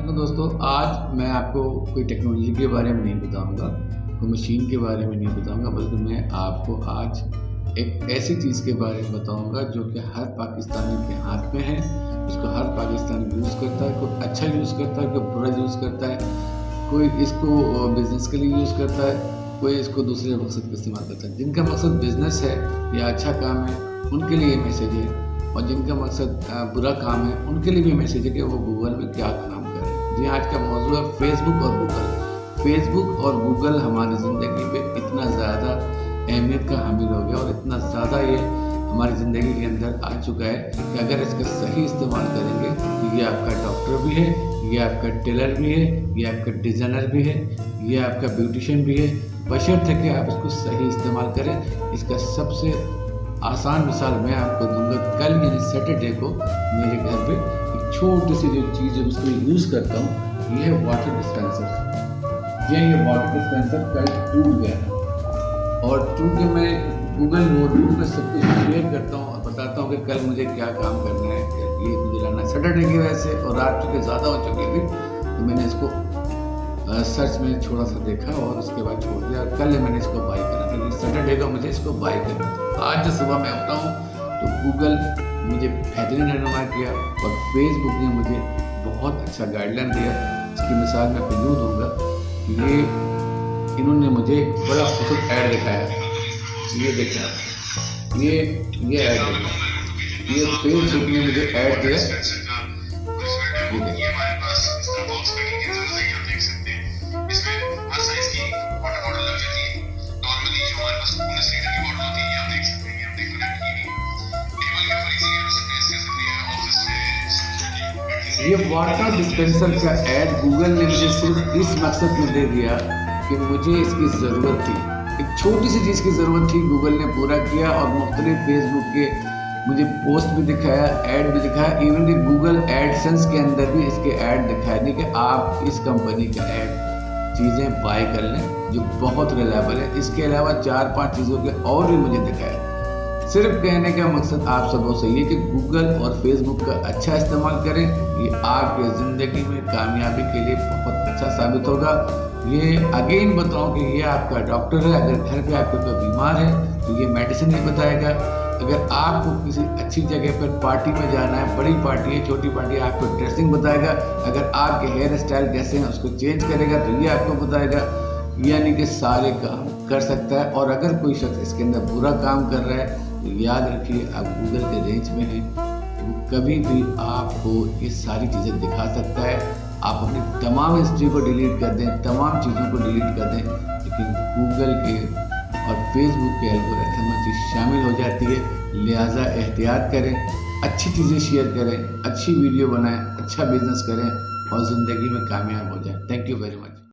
तो दोस्तों, आज मैं आपको कोई टेक्नोलॉजी के बारे में नहीं बताऊंगा, कोई मशीन के बारे में नहीं बताऊंगा, बल्कि मैं आपको आज एक ऐसी चीज़ के बारे में बताऊंगा जो कि हर पाकिस्तानी के हाथ में है, इसको हर पाकिस्तानी यूज़ करता है। कोई अच्छा यूज़ करता है, कोई बुरा यूज़ करता है, कोई इसको बिज़नेस के लिए यूज़ करता है, कोई इसको दूसरे मकसद पर इस्तेमाल करता है। जिनका मकसद बिज़नेस है या अच्छा काम है उनके लिए मैसेज है, और जिनका मकसद बुरा काम है उनके लिए भी मैसेज है कि वो गूगल में क्या काम कर रहे हैं। जी, आज का मौजूद है फेसबुक और गूगल। फेसबुक और गूगल हमारी ज़िंदगी में इतना ज़्यादा अहमियत का हामिल हो गया और इतना ज़्यादा ये हमारी ज़िंदगी के अंदर आ चुका है कि अगर इसका सही इस्तेमाल करेंगे तो ये आपका डॉक्टर भी है, ये आपका टेलर भी है, ये आपका डिज़ाइनर भी है, ये आपका ब्यूटिशियन भी है, बशर्ते कि आप इसको सही इस्तेमाल करें। इसका सबसे आसान मिसाल मैं आपको दूंगा। कल यानी सैटरडे को मेरे घर पे एक छोटी सी जो चीज़ है उसको यूज़ करता हूँ, ये है वाटर डिस्पेंसर। ये वाटर डिस्पेंसर कल टूट गया और चूँकि मैं गूगल नोटबुक में सब कुछ शेयर करता हूँ और बताता हूँ कि कल मुझे क्या काम करना है, ये मुझे लाना सैटरडे की वजह से, और रात चूँकि ज़्यादा हो चुकी थी तो मैंने इसको सर्च में थोड़ा सा देखा और उसके बाद छोड़ दिया। और कल मैंने इसको बाई करा, क्योंकि सैटरडे को मुझे इसको बाई करना था। आज जब सुबह मैं उठा हूँ तो गूगल मुझे बेहतरीन रहनुमाई किया और फेसबुक ने मुझे बहुत अच्छा गाइडलाइन दिया। इसकी मिसाल मैं आपको यूँ दूँगा कि ये इन्होंने मुझे बड़ा खूबसूरत ऐड दिखाया, ये देखा, ये ऐड देखा, ये फेसबुक ने मुझे ऐड दिया, ये वाटर डिस्पेंसर का ऐड गूगल ने मुझे सिर्फ इस मकसद में दे दिया कि मुझे इसकी ज़रूरत थी। एक छोटी सी चीज़ की ज़रूरत थी, गूगल ने पूरा किया और मुख्तलिफ फेसबुक के मुझे पोस्ट भी दिखाया, ऐड भी दिखाया, इवन कि गूगल एडसेंस के अंदर भी इसके ऐड दिखाए दी कि आप इस कंपनी का ऐड चीज़ें बाय कर लें जो बहुत रिलायबल है। इसके अलावा 4-5 चीज़ों के और भी मुझे दिखाया। सिर्फ कहने का मकसद आप सबों से ये कि गूगल और फेसबुक का अच्छा इस्तेमाल करें, ये आपके ज़िंदगी में कामयाबी के लिए बहुत अच्छा साबित होगा। ये अगेन बताऊं कि ये आपका डॉक्टर है। अगर घर पे आपको कोई बीमार है तो ये मेडिसिन नहीं बताएगा। अगर आपको किसी अच्छी जगह पर पार्टी में जाना है, बड़ी पार्टी है, छोटी पार्टी है, आपको ड्रेसिंग बताएगा। अगर आपके हेयर स्टाइल कैसे हैं उसको चेंज करेगा तो ये आपको बताएगा। यानी कि सारे काम कर सकता है। और अगर कोई शख्स इसके अंदर बुरा काम कर रहा है तो याद रखिए आप गूगल के रेंज में हैं, वो कभी भी आपको ये सारी चीज़ें दिखा सकता है। आप अपनी तमाम हिस्ट्री को डिलीट कर दें, तमाम चीज़ों को डिलीट कर दें, लेकिन गूगल के और फेसबुक के एल्गोरिथम में चीज़ शामिल हो जाती है। लिहाजा एहतियात करें, अच्छी चीज़ें शेयर करें, अच्छी वीडियो बनाएं, अच्छा बिजनेस करें और ज़िंदगी में कामयाब हो जाएं। Thank you very much.